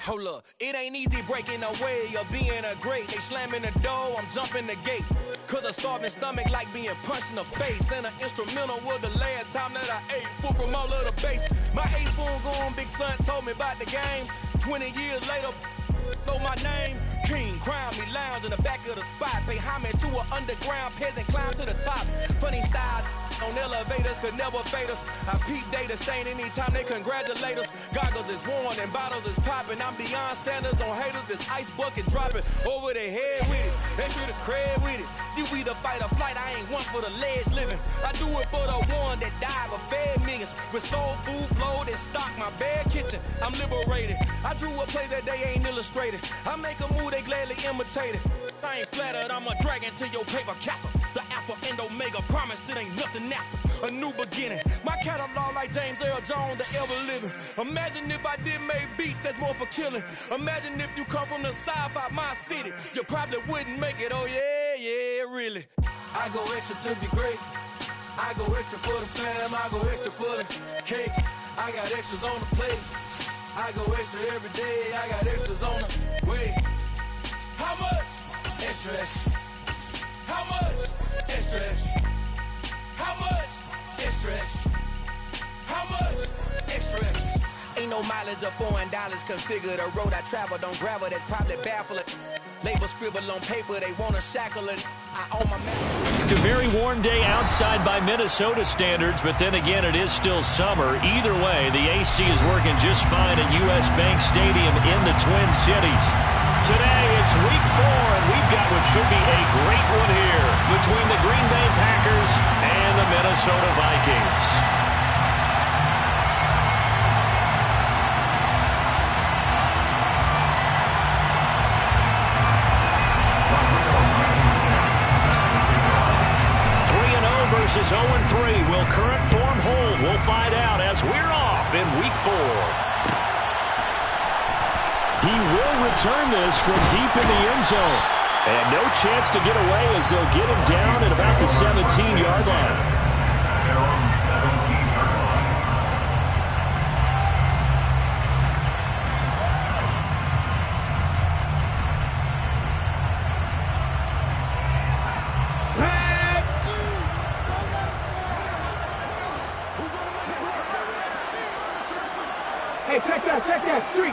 Hold up, it ain't easy breaking away or being a great. They slamming the door, I'm jumping the gate. Cause a starving stomach like being punched in the face. And an instrumental was the last time that I ate. Full from all of the bass. My 8-spoon going big son told me about the game. 20 years later, know my name. King, crown me, lounge in the back of the spot. Pay homage to an underground peasant, climb to the top. Funny style on elevators could never fade us. I peep data stain anytime they congratulate us. Goggles is worn and bottles is popping. I'm beyond Sanders on haters, this ice bucket dropping over their head with it. Extra the cred with it. You either fight or flight, I ain't one for the ledge living. I do it for the one that died but fed millions. With soul food flowed and stocked my bare kitchen. I'm liberated. I drew a play that they ain't illustrated. I make a move, they gladly imitate it. I ain't flattered, I'm a dragon to your paper castle. The Alpha and Omega, promise it ain't nothing after. A new beginning. My catalog like James Earl Jones, the ever living. Imagine if I did make beats that's more for killing. Imagine if you come from the south out my city. You probably wouldn't make it, oh yeah, really. I go extra to be great. I go extra for the fam, I go extra for the cake. I got extras on the plate. I go extra every day, I got extras on the way. How much? Extra, extra. How much? Extra, extra. How much? Extra, extra. How much? Extra, extra. Ain't no mileage of $4 configure the road I travel. Don't gravel, that probably baffle it. Label scribble on paper, they want to shackle it. I own my man. It's a very warm day outside by Minnesota standards, but then again, it is still summer. Either way, the AC is working just fine at U.S. Bank Stadium in the Twin Cities. Today, it's week 4, and we've got what should be a great one here between the Green Bay Packers and the Minnesota Vikings. Versus 0-3. Will current form hold? We'll find out as we're off in week 4. He will return this from deep in the end zone. And no chance to get away as they'll get him down at about the 17-yard line. Hey, check that, street.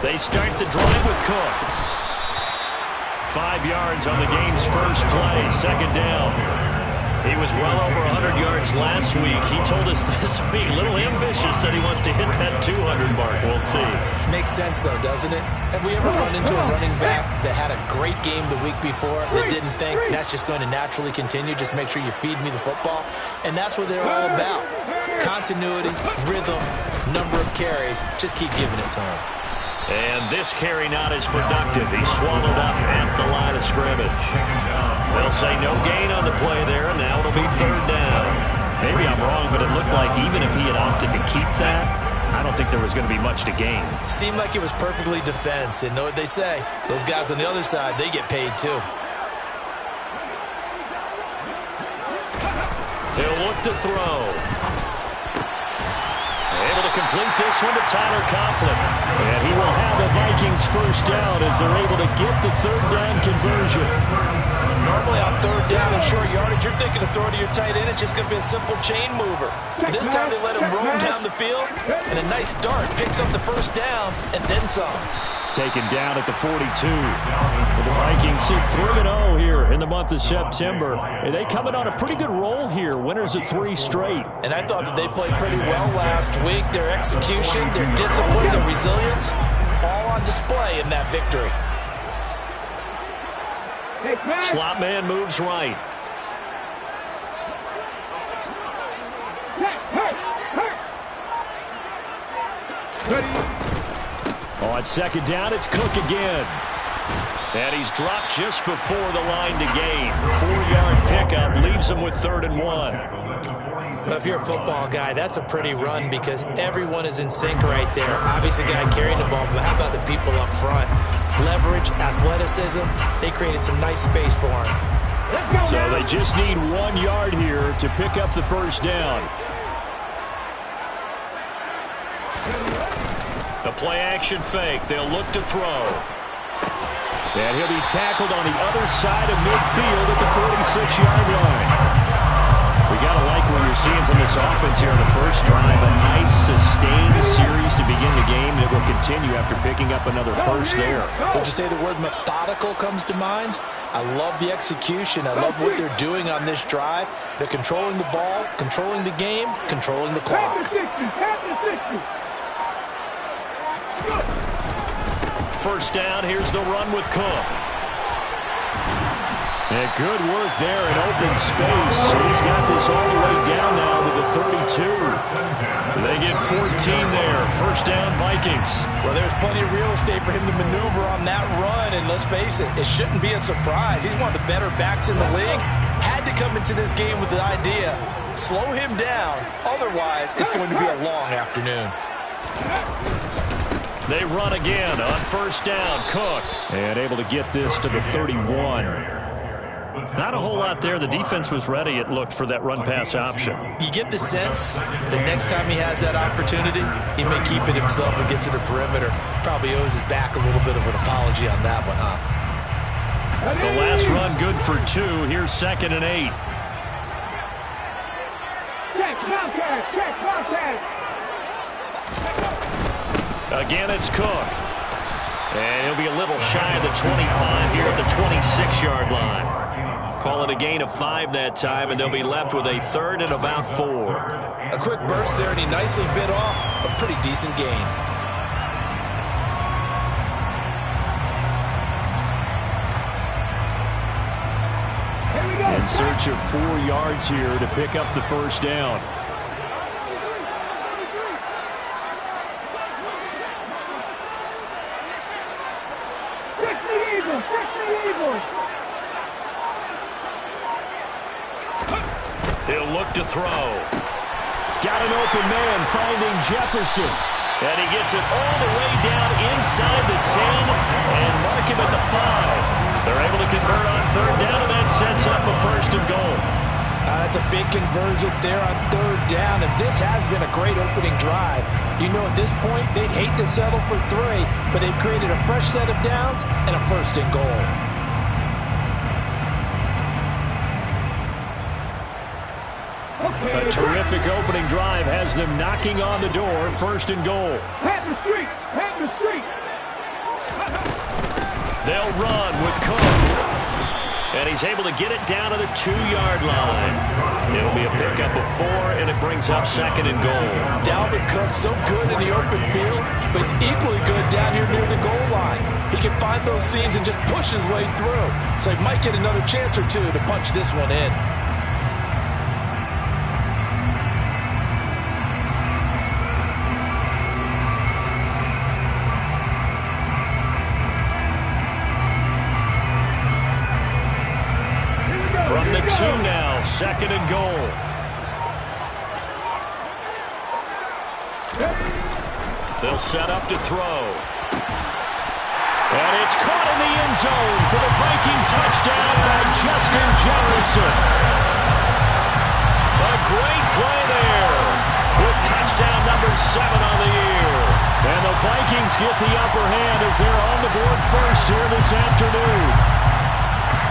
They start the drive with Cook. 5 yards on the game's first play, second down. He was well over 100 yards last week. He told us this week, a little ambitious, said he wants to hit that 200 mark. We'll see. Makes sense, though, doesn't it? Have we ever run into a running back that had a great game the week before that didn't think that's just going to naturally continue? Just make sure you feed me the football. And that's what they're all about. Continuity, rhythm, number of carries. Just keep giving it to him. And this carry not as productive. He's swallowed up at the line of scrimmage. They'll say no gain on the play there, and now it'll be third down. Maybe I'm wrong, but it looked like even if he had opted to keep that, I don't think there was going to be much to gain. Seemed like it was perfectly defense, and know what they say. Those guys on the other side, they get paid too. He'll look to throw. Able to complete this one to Tyler Conklin. And he will have the Vikings first down as they're able to get the third down conversion. Normally on third down and short yardage, you're thinking to throw to your tight end. It's just going to be a simple chain mover. But this time they let him roam down the field, and a nice dart picks up the first down and then some. Taken down at the 42. The Vikings sit 3-0 here in the month of September. They coming on a pretty good roll here. Winners of 3 straight. And I thought that they played pretty well last week. Their execution, their discipline, their resilience, all on display in that victory. Slot man moves right. On second down, it's Cook again. And he's dropped just before the line to gain. 4-yard pickup leaves him with 3rd and 1. Well, if you're a football guy, that's a pretty run because everyone is in sync right there. Obviously, the guy carrying the ball, but how about the people up front? Leverage, athleticism, they created some nice space for him. So they just need 1 yard here to pick up the first down. The play-action fake. They'll look to throw. And he'll be tackled on the other side of midfield at the 46-yard line. We got to like what you're seeing from this offense here in the first drive. A nice, sustained series to begin the game, and it will continue after picking up another first there. Would you say the word methodical comes to mind? I love the execution. I love what they're doing on this drive. They're controlling the ball, controlling the game, controlling the clock. First down, here's the run with Cook. And good work there in open space. He's got this all the way down now to the 32. They get 14 there. First down, Vikings. Well, there's plenty of real estate for him to maneuver on that run, and let's face it, it shouldn't be a surprise. He's one of the better backs in the league. Had to come into this game with the idea, slow him down, otherwise it's going to be a long afternoon. They run again on first down. Cook. And able to get this to the 31. Not a whole lot there. The defense was ready, it looked, for that run-pass option. You get the sense that next time he has that opportunity, he may keep it himself and get to the perimeter. Probably owes his back a little bit of an apology on that one, huh? The last run good for 2. Here's 2nd and 8. Check, contact. Again, it's Cook. And he'll be a little shy of the 25 here at the 26-yard line. Call it a gain of 5 that time, and they'll be left with a 3rd and about 4. A quick burst there, and he nicely bit off a pretty decent gain. In search of 4 yards here to pick up the first down. He'll look to throw. Got an open man finding Jefferson. And he gets it all the way down inside the 10 and mark him at the 5. They're able to convert on 3rd down, and that sets up a 1st and goal. That's a big conversion there on 3rd down, and this has been a great opening drive. You know, at this point, they'd hate to settle for 3, but they've created a fresh set of downs and a 1st and goal. A terrific opening drive has them knocking on the door. 1st and goal. Pat the street. They'll run with Cook. And he's able to get it down to the 2-yard line. It'll be a pickup of 4, and it brings up 2nd and goal. Dalvin Cook, so good in the open field, but he's equally good down here near the goal line. He can find those seams and just push his way through. So he might get another chance or 2 to punch this one in. From the 2 now, 2nd and goal. They'll set up to throw. And it's caught in the end zone for the Viking touchdown by Justin Jefferson. A great play there with touchdown number 7 on the year. And the Vikings get the upper hand as they're on the board first here this afternoon.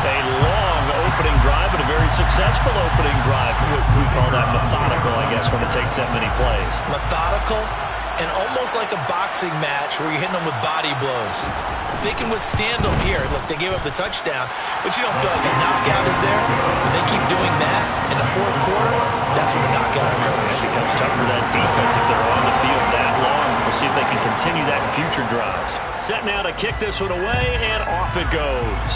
A long opening drive, but a very successful opening drive. We call that methodical, I guess, when it takes that many plays. Methodical and almost like a boxing match where you're hitting them with body blows. They can withstand them here. Look, they gave up the touchdown, but you don't feel like a knockout is there. When they keep doing that in the 4th quarter, that's when the knockout occurs. It becomes tough for that defense if they're on the field that long. We'll see if they can continue that in future drives. Set now to kick this one away, and off it goes.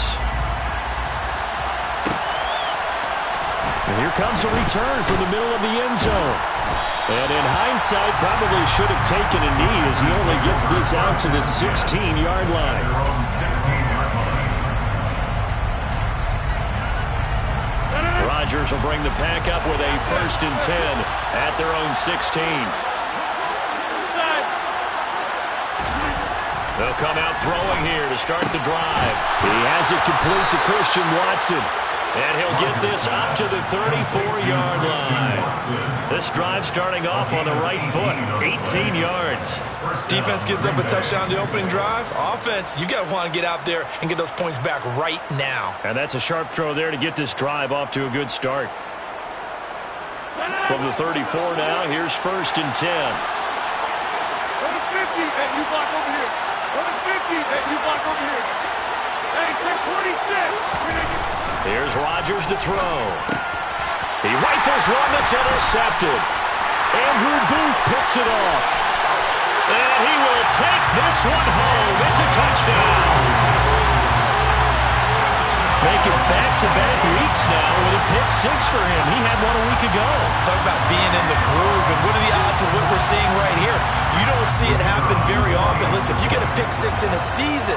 And here comes a return from the middle of the end zone. And in hindsight, probably should have taken a knee as he only gets this out to the 16-yard line. Rodgers will bring the pack up with a 1st and 10 at their own 16. They'll come out throwing here to start the drive. He has it complete to Christian Watson. And he'll get this up to the 34-yard line. This drive starting off on the right foot, 18 yards. Defense gives up a touchdown on the opening drive. Offense, you got to want to get out there and get those points back right now. And that's a sharp throw there to get this drive off to a good start. From the 34 now, here's 1st and 10. 50, and you block over here. 50, and you block over here. Hey, 26. Here's Rodgers to throw. He rifles one that's intercepted. Andrew Booth picks it off. And he will take this one home. It's a touchdown. Making back-to-back weeks now with a pick 6 for him. He had one a week ago. Talk about being in the groove, and what are the odds of what we're seeing right here? You don't see it happen very often. Listen, if you get a pick 6 in a season,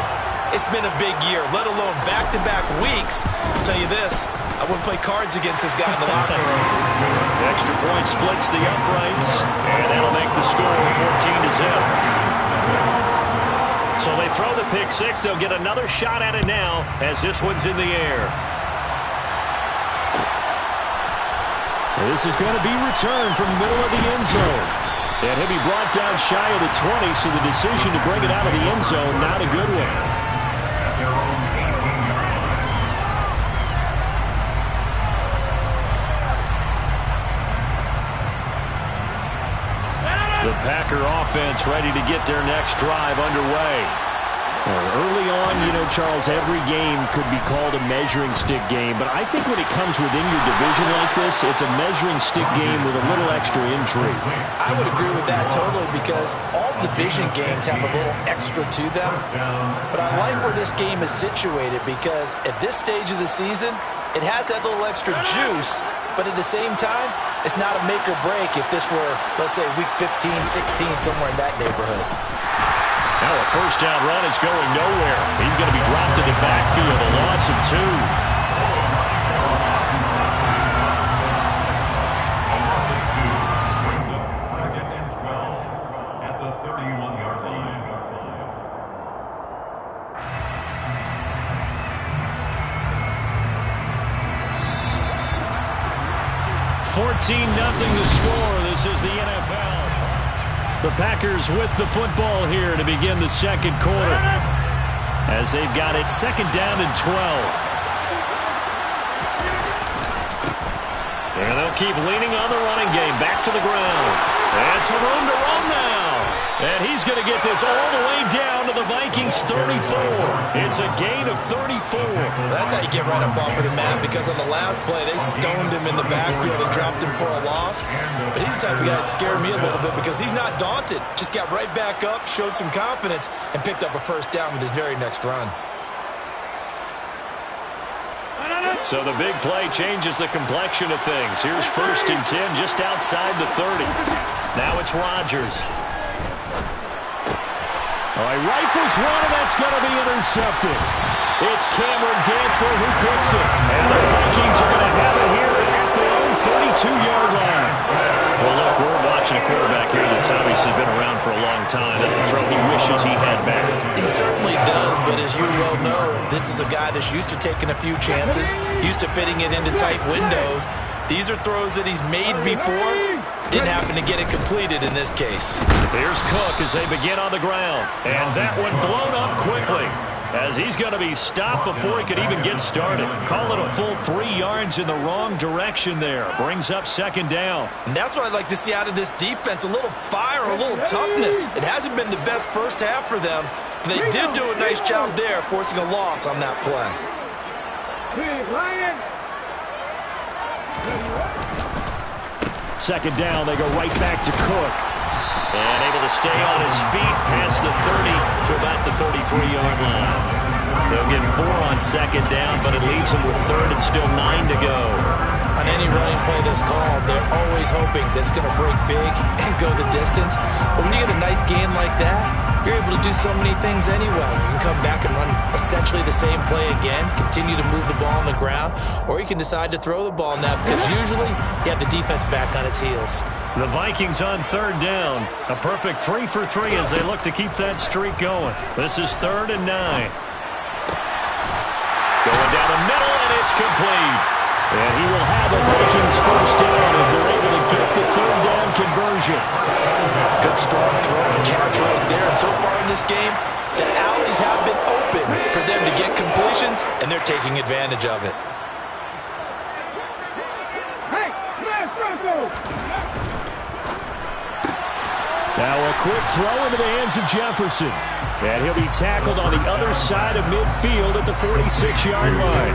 it's been a big year, let alone back-to-back weeks. I'll tell you this, I wouldn't play cards against this guy in the locker room. The extra point splits the uprights, and that'll make the score 14-0. So they throw the pick 6. They'll get another shot at it now as this one's in the air. This is going to be returned from the middle of the end zone. And he'll be brought down shy of the 20, so the decision to bring it out of the end zone, not a good one. The Packer offense ready to get their next drive underway. Early on, Charles, every game could be called a measuring stick game, but I think when it comes within your division like this, it's a measuring stick game with a little extra intrigue. I would agree with that totally, because all division games have a little extra to them. But I like where this game is situated, because at this stage of the season, it has that little extra juice, but at the same time, it's not a make or break if this were, let's say, week 15, 16, somewhere in that neighborhood. Now a first down run is going nowhere. He's going to be dropped to the backfield, a loss of 2. Second and 12 at the 31-yard line. 14-0 to score. This is the NFL. The Packers with the football here to begin the second quarter, as they've got it 2nd down and 12. And they'll keep leaning on the running game. Back to the ground. And some room to run now. And he's going to get this all the way down to the Vikings 34. It's a gain of 34. That's how you get right up off of the mat, because on the last play, they stoned him in the backfield and dropped him for a loss. But he's the type of guy that scared me a little bit, because he's not daunted. Just got right back up, showed some confidence, and picked up a first down with his very next run. So the big play changes the complexion of things. Here's 1st and 10 just outside the 30. Now it's Rodgers. Oh, he rifles one, and that's going to be intercepted. It's Cameron Dantzler who picks it. And the Vikings are going to have it here at their own 32-yard line. Well, look, we're watching a quarterback here that's obviously been around for a long time. That's a throw he wishes he had back. He certainly does, but as you well know, this is a guy that's used to taking a few chances, used to fitting it into tight windows. These are throws that he's made before. Didn't happen to get it completed in this case. Here's Cook as they begin on the ground. And that one blown up quickly, as he's going to be stopped before he could even get started. Call it a full 3 yards in the wrong direction there. Brings up 2nd down. And that's what I'd like to see out of this defense, a little fire, a little toughness. It hasn't been the best first half for them, but they did do a nice job there, forcing a loss on that play. 2nd down, they go right back to Cook. And able to stay on his feet past the 30 to about the 33-yard line. They'll get 4 on 2nd down, but it leaves them with 3rd and still 9 to go. On any running play that's called, they're always hoping that it's going to break big and go the distance. But when you get a nice gain like that, you're able to do so many things anyway. You can come back and run essentially the same play again, continue to move the ball on the ground, or you can decide to throw the ball now, because usually you have the defense back on its heels. The Vikings on 3rd down. A perfect 3 for 3 as they look to keep that streak going. This is 3rd and 9. Going down the middle, and it's complete. And he will have a Vikings first down as they're able to get the 3rd down conversion. Good strong throw and catch right there, and and they're taking advantage of it. Now a quick throw into the hands of Jefferson. And he'll be tackled on the other side of midfield at the 46-yard line.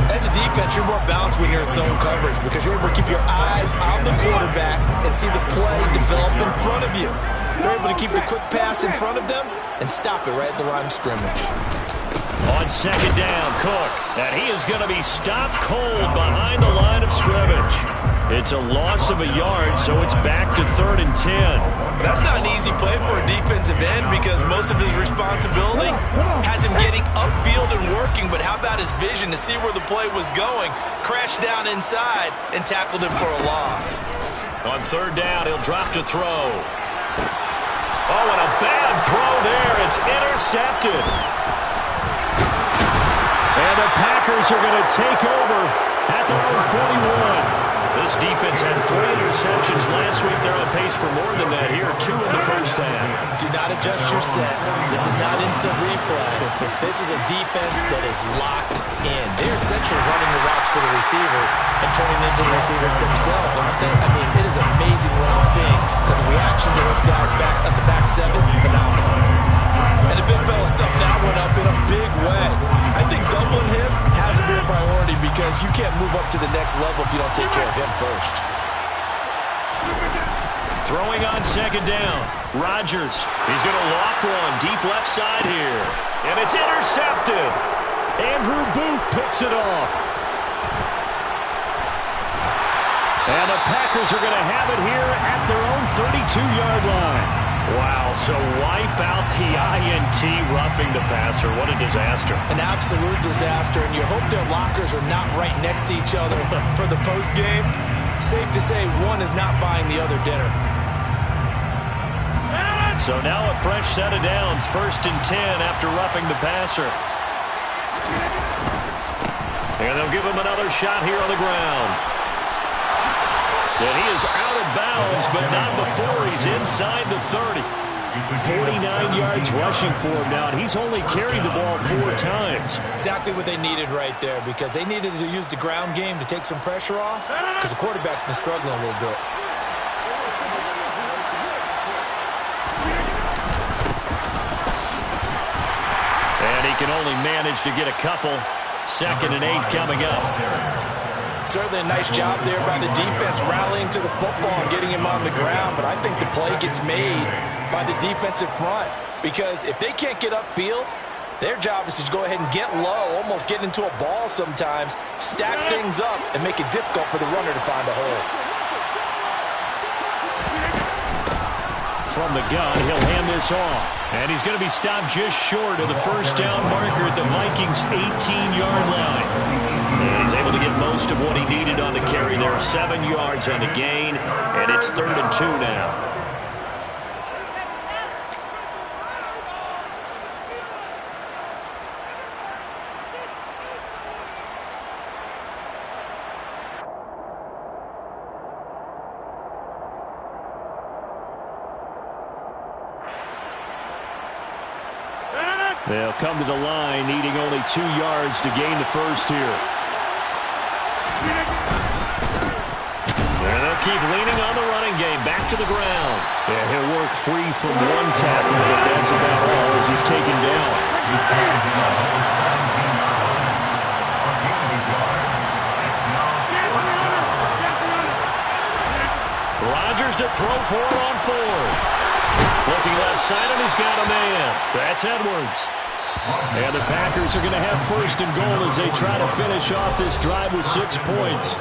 As a defense, you're more balanced when you're in zone coverage because you're able to keep your eyes on the quarterback and see the play develop in front of you. You're able to keep the quick pass in front of them and stop it right at the line of scrimmage. On second down, Cook. And he is going to be stopped cold behind the line of scrimmage. It's a loss of a yard, so it's back to 3rd and 10. That's not an easy play for a defensive end because most of his responsibility has him getting upfield and working, but how about his vision to see where the play was going, crashed down inside, and tackled him for a loss. On 3rd down, he'll drop to throw. Oh, and a bad throw there. It's intercepted. And the Packers are going to take over at their own 41. This defense had 3 interceptions last week. They're on pace for more than that here. 2 in the first half. Do not adjust your set. This is not instant replay. This is a defense that is locked in. They're essentially running the routes for the receivers and turning into the receivers themselves, aren't they? I mean, it is amazing what I'm seeing because the reactions of those guys back on the back 7, phenomenal. And the big fella stuffed that one up in a big way. I think doubling him has to be a priority because you can't move up to the next level if you don't take care of him first. Throwing on second down. Rodgers. He's going to loft one deep left side here. And it's intercepted. Andrew Booth picks it off. And the Packers are going to have it here at their own 32-yard line. Wow, so wipe out the INT roughing the passer. What a disaster. An absolute disaster, and you hope their lockers are not right next to each other for the postgame. Safe to say one is not buying the other dinner. So now a fresh set of downs, 1st and 10 after roughing the passer. And they'll give him another shot here on the ground. And he is out of bounds, but not before he's inside the 30. 49 yards rushing for him now, and he's only carried the ball 4 times. Exactly what they needed right there because they needed to use the ground game to take some pressure off because the quarterback's been struggling a little bit. And he can only manage to get a couple. 2nd and 8 coming up. Certainly a nice job there by the defense rallying to the football and getting him on the ground, but I think the play gets made by the defensive front because if they can't get upfield, their job is to go ahead and get low, almost get into a ball sometimes, stack things up, and make it difficult for the runner to find a hole. From the gun, he'll hand this off. And he's going to be stopped just short of the 1st down marker at the Vikings' 18-yard line. And he's able to get most of what he needed on the carry there. 7 yards on the gain, and it's 3rd and 2 now. They'll come to the line, needing only 2 yards to gain the first here. And they'll keep leaning on the running game. Back to the ground. Yeah, he'll work free from 1 tackle, but that's about all as he's taken down. Rodgers to throw for it on 4th. Looking left side, and he's got a man. That's Edwards. And the Packers are going to have 1st and goal as they try to finish off this drive with 6 points.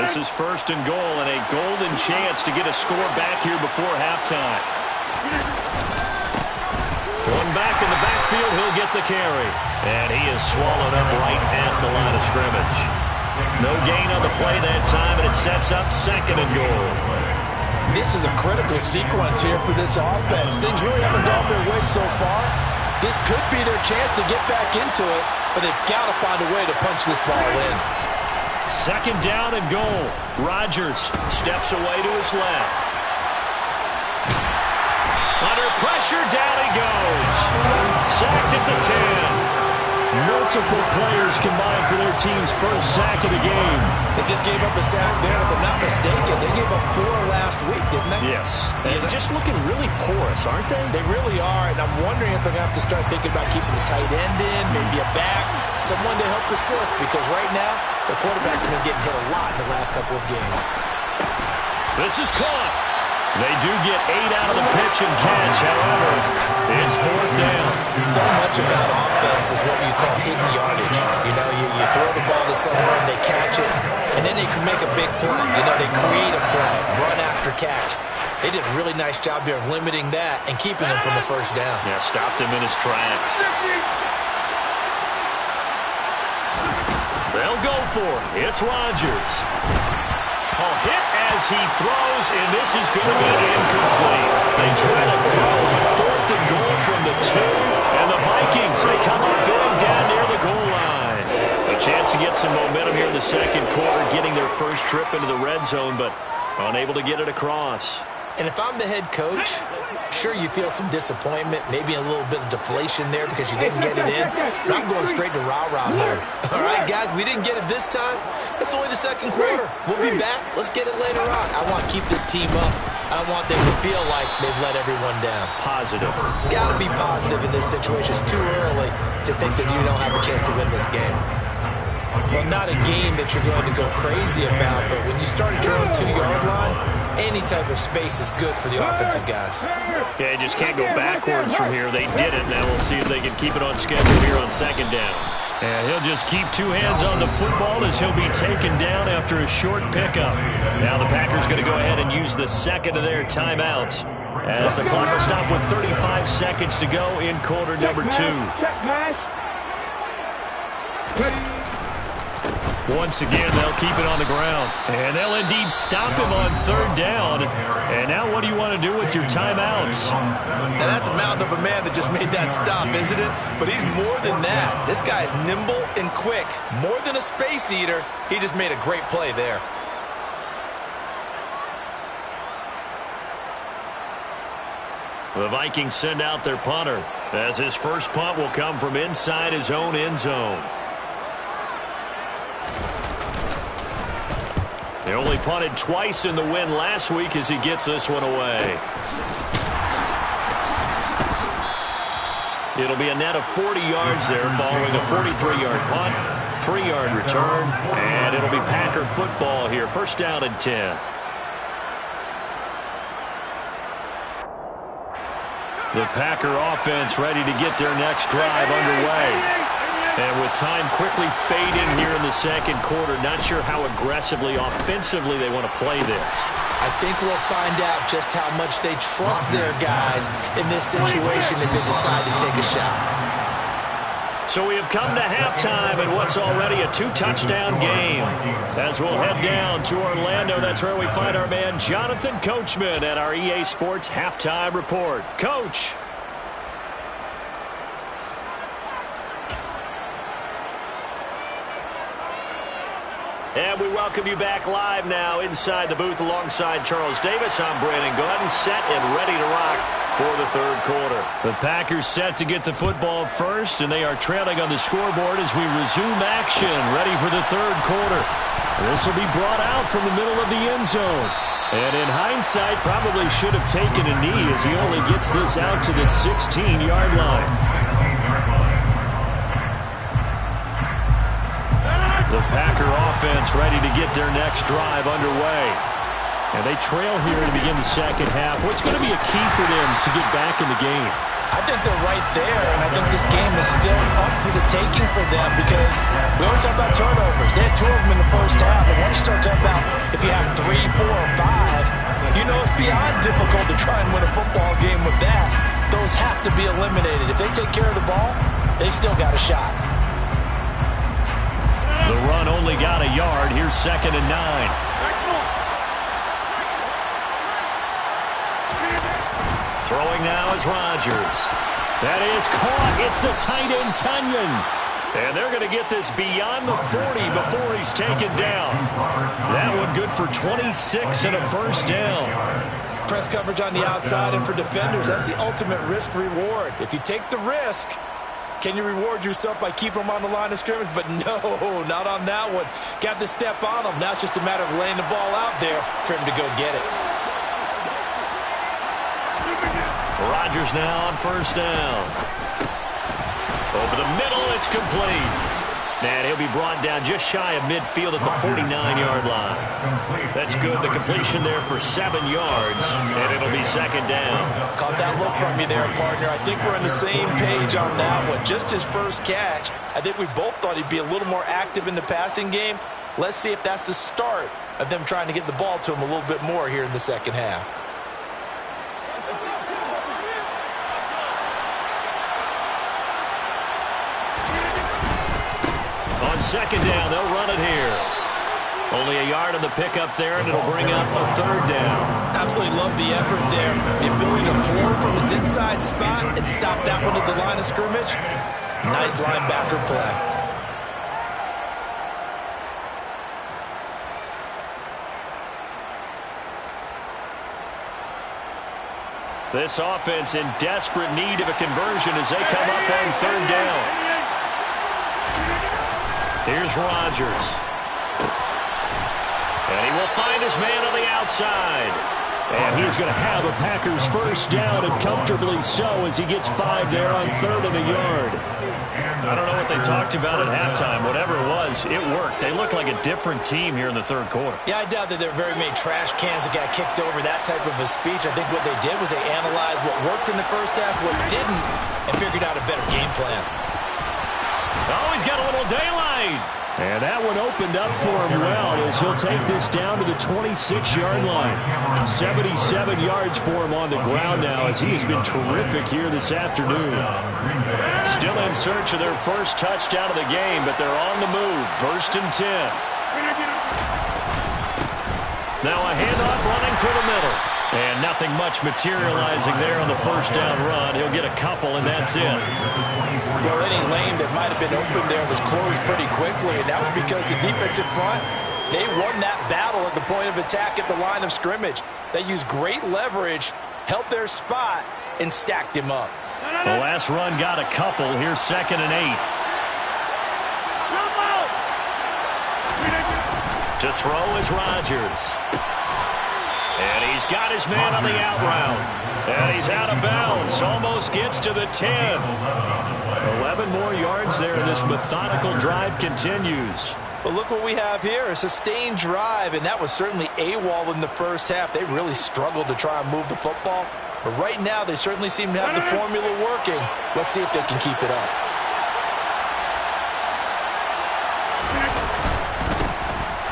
This is 1st and goal and a golden chance to get a score back here before halftime. Going back in the backfield, he'll get the carry. And he is swallowed up right at the line of scrimmage. No gain on the play that time, and it sets up 2nd and goal. This is a critical sequence here for this offense. Things really haven't gone their way so far. This could be their chance to get back into it, but they've got to find a way to punch this ball in. 2nd down and goal. Rodgers steps away to his left. Under pressure, down he goes. Sacked at the 10. Multiple players combined for their team's first sack of the game. They just gave up a sack there. If I'm not mistaken, they gave up 4 last week, didn't they? Yes. And just looking really porous, aren't they? They really are, and I'm wondering if they're going to have to start thinking about keeping the tight end in, maybe a back, someone to help assist, because right now, the quarterback's been getting hit a lot in the last couple of games. This is caught. They do get 8 out of the pitch and catch. However, it's 4th down. So much about offense is what you call hidden yardage. You know, you throw the ball to someone, they catch it, and then they can make a big play. You know, they create a play, run after catch. They did a really nice job there of limiting that and keeping him from a first down. Yeah, stopped him in his tracks. They'll go for it. It's Rodgers. Hit as he throws, and this is going to be incomplete. They try to throw on 4th and goal from the 2, and the Vikings, they come up big down near the goal line. A chance to get some momentum here in the second quarter, getting their first trip into the red zone, but unable to get it across. And if I'm the head coach, sure, you feel some disappointment, maybe a little bit of deflation there because you didn't get it in, but I'm going straight to rah-rah mode. All right, guys, we didn't get it this time. It's only the second quarter. We'll be back. Let's get it later on. I want to keep this team up. I want them to feel like they've let everyone down. Positive. Got to be positive in this situation. It's too early to think that you don't have a chance to win this game. Well, not a game that you're going to go crazy about, but when you start at your own 2-yard line, any type of space is good for the offensive guys. Yeah, you just can't go backwards from here. They did it. Now we'll see if they can keep it on schedule here on 2nd down. And he'll just keep 2 hands on the football as he'll be taken down after a short pickup. Now the Packers going to go ahead and use the second of their timeouts as the clock will stop with 35 seconds to go in quarter number 2. Once again, they'll keep it on the ground. And they'll indeed stop him on 3rd down. And now what do you want to do with your timeouts? Now that's a mountain of a man that just made that stop, isn't it? But he's more than that. This guy is nimble and quick. More than a space eater, he just made a great play there. The Vikings send out their punter as his first punt will come from inside his own end zone. They only punted twice in the win last week as he gets this one away. It'll be a net of 40 yards there following a 43-yard punt, 3-yard return, and it'll be Packer football here. 1st down and 10. The Packer offense ready to get their next drive underway. And with time quickly fading here in the second quarter, not sure how aggressively, offensively they want to play this. I think we'll find out just how much they trust their guys in this situation if they decide to take a shot. So we have come to halftime in what's already a 2-touchdown game. As we'll head down to Orlando, that's where we find our man Jonathan Coachman at our EA Sports Halftime Report. Coach. And we welcome you back live now inside the booth alongside Charles Davis. I'm Brandon Gordon, set and ready to rock for the 3rd quarter. The Packers set to get the football first, and they are trailing on the scoreboard as we resume action, ready for the 3rd quarter. This will be brought out from the middle of the end zone. And in hindsight, probably should have taken a knee as he only gets this out to the 16-yard line. The Packer offense ready to get their next drive underway. And they trail here to begin the second half. What's going to be a key for them to get back in the game? I think they're right there, and I think this game is still up for the taking for them because we always talk about turnovers. They had 2 of them in the first half, and once you start talking about if you have 3, 4, or 5, you know it's beyond difficult to try and win a football game with that. Those have to be eliminated. If they take care of the ball, they've still got a shot. The run only got a yard. Here's 2nd and 9. Throwing now is Rodgers. That is caught. It's the tight end, Tunyon. And they're going to get this beyond the 40 before he's taken down. That one good for 26 and a first down. Press coverage on the outside, and for defenders, that's the ultimate risk-reward. If you take the risk, can you reward yourself by keeping them on the line of scrimmage? But no, not on that one. Got the step on them. Now it's just a matter of laying the ball out there for him to go get it. Rodgers now on first down. Over the middle, it's complete. And he'll be brought down just shy of midfield at the 49-yard line. That's good. The completion there for 7 yards, and it'll be second down. Caught that look from you there, partner. I think we're on the same page on that one. Just his first catch, I think we both thought he'd be a little more active in the passing game. Let's see if that's the start of them trying to get the ball to him a little bit more here in the second half. On second down, they'll run it here. Only a yard on the pickup there, and it'll bring up a third down. Absolutely love the effort there. The ability to flow from his inside spot and stop that one at the line of scrimmage. Nice linebacker play. This offense in desperate need of a conversion as they come up on third down. Here's Rodgers. And he will find his man on the outside. And he's going to have a Packers first down, and comfortably so, as he gets 5 there on 3rd and a yard. I don't know what they talked about at halftime. Whatever it was, it worked. They look like a different team here in the third quarter. Yeah, I doubt that there are very many trash cans that got kicked over that type of a speech. I think what they did was they analyzed what worked in the first half, what didn't, and figured out a better game plan. Oh, he's got a little daylight. And that one opened up for him well as he'll take this down to the 26-yard line. 77 yards for him on the ground now as he has been terrific here this afternoon. Still in search of their first touchdown of the game, but they're on the move. 1st and 10. Now a handoff running through the middle. And nothing much materializing there on the first down run. He'll get a couple, and that's it. Well, any lane that might have been open there was closed pretty quickly, and that was because the defensive front, they won that battle at the point of attack at the line of scrimmage. They used great leverage, held their spot, and stacked him up. The last run got a couple. Here's 2nd and 8. To throw is Rodgers. And he's got his man on the out route. And he's out of bounds. Almost gets to the 10. 11 more yards there. This methodical drive continues. But look what we have here. A sustained drive, and that was certainly AWOL in the first half. They really struggled to try and move the football. But right now, they certainly seem to have the formula working. Let's see if they can keep it up.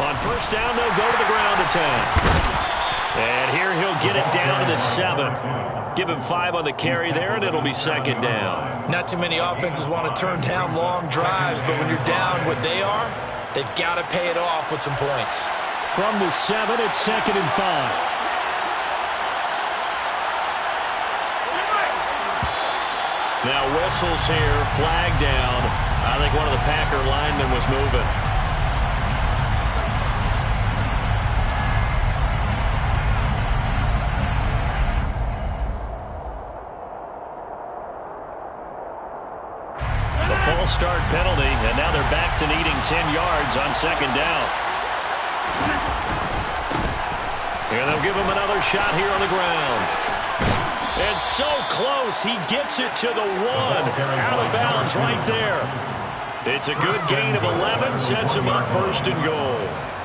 On first down, they'll go to the ground attack. And here he'll get it down to the 7. Give him 5 on the carry there, and it'll be second down. Not too many offenses want to turn down long drives, but when you're down what they are, they've got to pay it off with some points. From the 7, it's 2nd and 5. Now whistles here, flag down. I think one of the Packer linemen was moving. False start penalty, and now they're back to needing 10 yards on second down. And they'll give him another shot here on the ground. And so close, he gets it to the 1. Out of bounds right there. It's a good gain of 11, sets him up 1st and goal.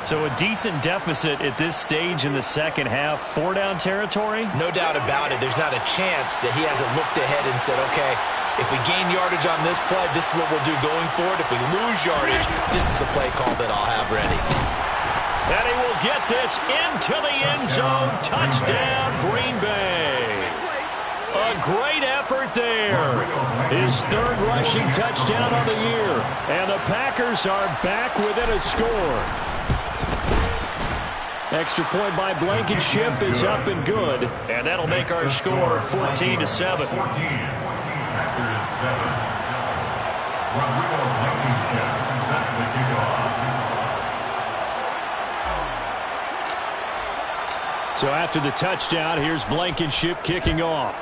So a decent deficit at this stage in the second half. 4-down territory? No doubt about it. There's not a chance that he hasn't looked ahead and said, okay, if we gain yardage on this play, this is what we'll do going forward. If we lose yardage, this is the play call that I'll have ready. And he will get this into the end zone. Touchdown, Green Bay. A great effort there. His 3rd rushing touchdown of the year. And the Packers are back within a score. Extra point by Blankenship is up and good. And that'll make our score 14-7. Packers 7. Rodrigo Blankenship set to kick off. So after the touchdown, here's Blankenship kicking off.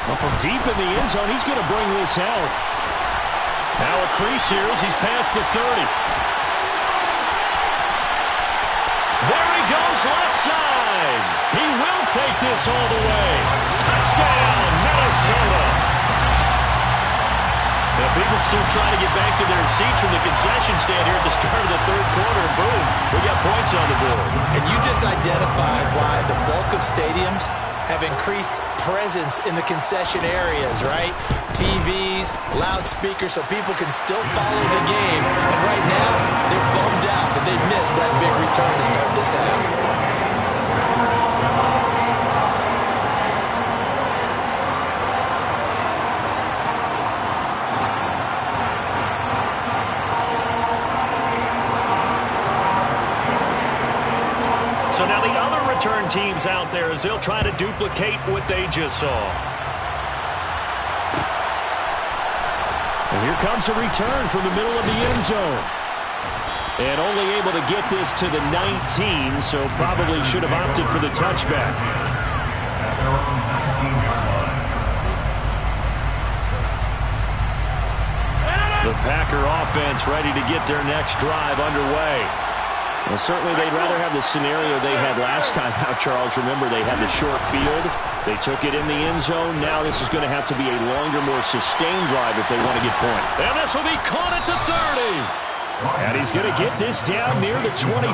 Well, from deep in the end zone, he's going to bring this out. Now a crease here as he's past the 30. There he goes, left side. He will take this all the way. Touchdown, Minnesota. Now, people still trying to get back to their seats from the concession stand here at the start of the third quarter. Boom, we got points on the board. And you just identified why the bulk of stadiums have increased presence in the concession areas, right? TVs, loudspeakers, so people can still follow the game. And right now, they're bummed out that they missed that big return to start this half. So now the other return teams out there as they'll try to duplicate what they just saw. And here comes a return from the middle of the end zone. And only able to get this to the 19, so probably should have opted for the touchback. The Packer offense ready to get their next drive underway. Well, certainly they'd rather have the scenario they had last time out, Charles. Remember, they had the short field. They took it in the end zone. Now this is going to have to be a longer, more sustained drive if they want to get points. And this will be caught at the 30. And he's going to get this down near the 25.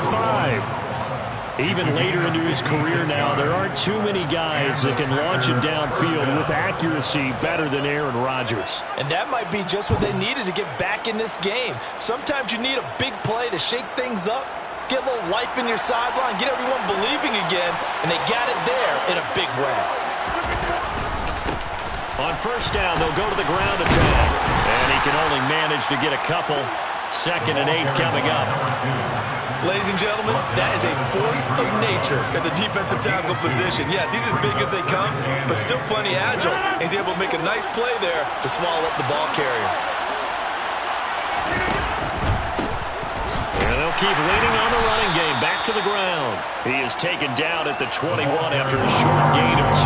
Even later into his career now, there aren't too many guys that can launch it downfield with accuracy better than Aaron Rodgers. And that might be just what they needed to get back in this game. Sometimes you need a big play to shake things up. Get a little life in your sideline, get everyone believing again, and they got it there in a big way. On first down, they'll go to the ground attack. And he can only manage to get a couple. 2nd and 8 coming up. Ladies and gentlemen, that is a force of nature at the defensive tackle position. Yes, he's as big as they come, but still plenty agile. He's able to make a nice play there to swallow up the ball carrier. And they'll keep leaning on the running game. Back to the ground. He is taken down at the 21 after a short gain of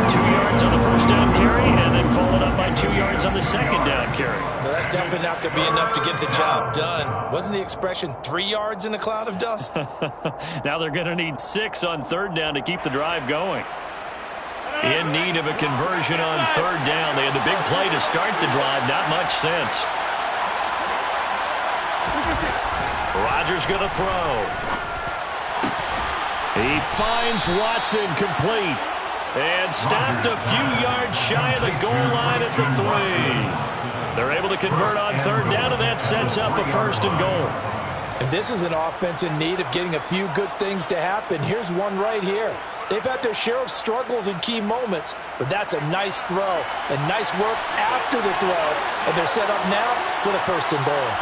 2. 2 yards on the first down carry, and then followed up by 2 yards on the second down carry. Well, that's definitely not going to be enough to get the job done. Wasn't the expression 3 yards in a cloud of dust? Now they're going to need 6 on third down to keep the drive going. In need of a conversion on third down. They had the big play to start the drive. Not much sense. Rodgers going to throw. He finds Watson complete. And stopped a few yards shy of the goal line at the 3. They're able to convert on third down, and that sets up a 1st and goal. And this is an offense in need of getting a few good things to happen. Here's one right here. They've had their share of struggles in key moments, but that's a nice throw and nice work after the throw. And they're set up now with a 1st and goal.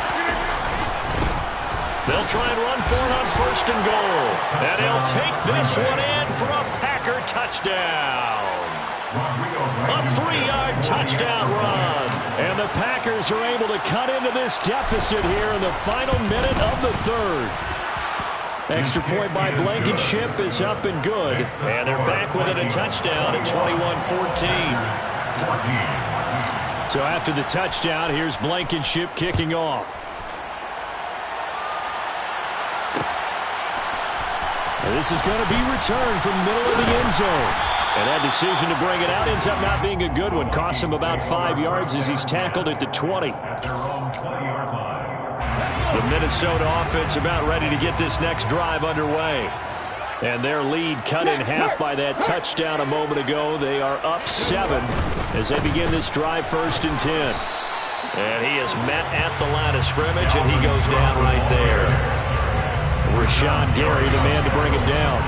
They'll try and run for it on 1st and goal. And he'll take this one in for a Packer touchdown. A 3-yard touchdown run. And the Packers are able to cut into this deficit here in the final minute of the 3rd. Extra point by Blankenship is up and good. And they're back within a touchdown at 21-14. So after the touchdown, here's Blankenship kicking off. This is going to be returned from the middle of the end zone. And that decision to bring it out ends up not being a good one. Costs him about 5 yards as he's tackled at the 20. The Minnesota offense about ready to get this next drive underway. And their lead cut in half by that touchdown a moment ago. They are up 7 as they begin this drive 1st and 10. And he is met at the line of scrimmage, and he goes down right there. Rashawn Gary, the man to bring him down.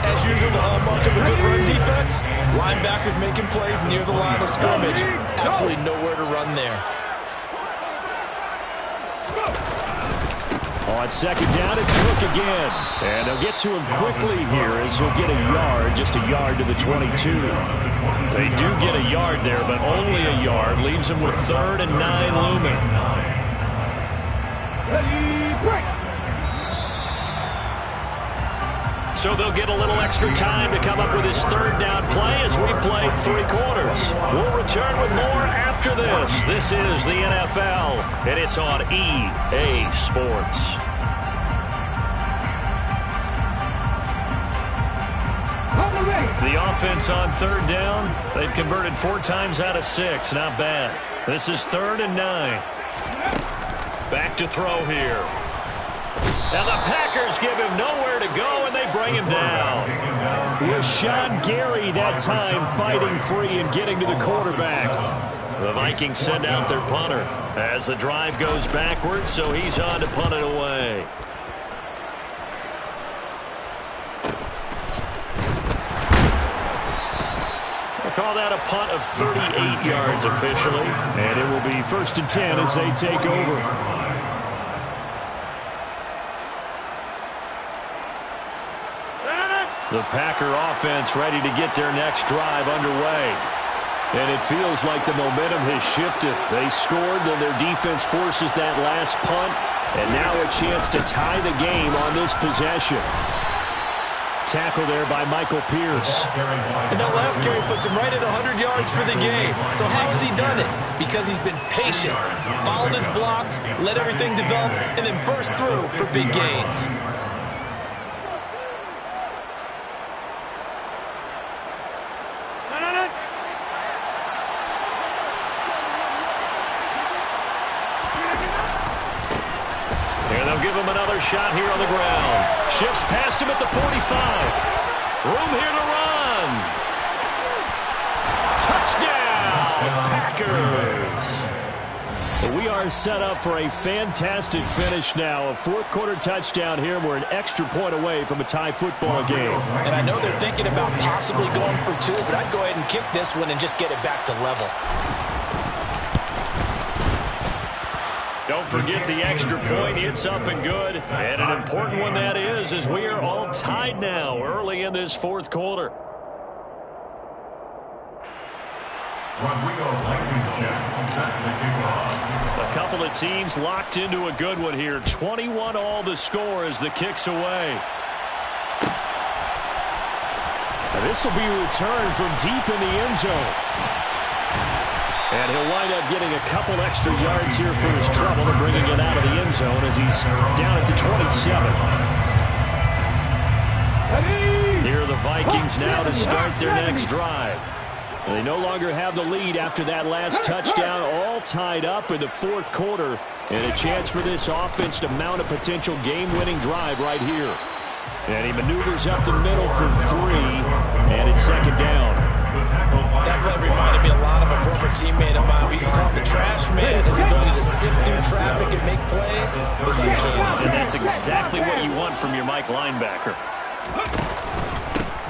As usual, the hallmark of a good run defense. Linebackers making plays near the line of scrimmage. Absolutely nowhere to run there. On 2nd down, it's Cook again. And they'll get to him quickly here as he'll get a yard, just a yard to the 22. They do get a yard there, but only a yard. Leaves him with 3rd and 9 looming. Ready, break. So they'll get a little extra time to come up with his third down play as we've played 3 quarters. We'll return with more after this. This is the NFL, and it's on EA Sports. The offense on third down, they've converted 4 times out of 6. Not bad. This is 3rd and 9. Back to throw here. Now the Packers give him nowhere to go, and they bring him down. Rashawn Gary that time fighting free and getting to the quarterback. The Vikings send out their punter as the drive goes backwards, so he's on to punt it away. Call that a punt of 38 yards officially. And it will be 1st and 10 as they take over. The Packer offense ready to get their next drive underway. And it feels like the momentum has shifted. They scored, then their defense forces that last punt. And now a chance to tie the game on this possession. Tackle there by Michael Pierce. And that last carry puts him right at 100 yards for the game. So how has he done it? Because he's been patient, followed his blocks, let everything develop, and then burst through for big gains. Give him another shot here on the ground. Shifts past him at the 45. Room here to run. Touchdown, Packers. We are set up for a fantastic finish now. A 4th quarter touchdown here. We're an extra point away from a tie football game. And I know they're thinking about possibly going for 2, but I'd go ahead and kick this one and just get it back to level. Don't forget the extra point. It's up and good. And an important one that is, as we are all tied now early in this 4th quarter. A couple of teams locked into a good one here. 21 all the score as the kick's away. Now this will be returned from deep in the end zone. And he'll wind up getting a couple extra yards here for his trouble and bringing it out of the end zone as he's down at the 27. Here are the Vikings now to start their next drive. They no longer have the lead after that last touchdown, all tied up in the 4th quarter, and a chance for this offense to mount a potential game-winning drive right here. And he maneuvers up the middle for 3, and it's 2nd down. That play reminded me a lot of a former teammate of mine. We used to call him the trash man. His ability to sift through traffic and make plays was uncanny. And that's exactly what you want from your Mike linebacker.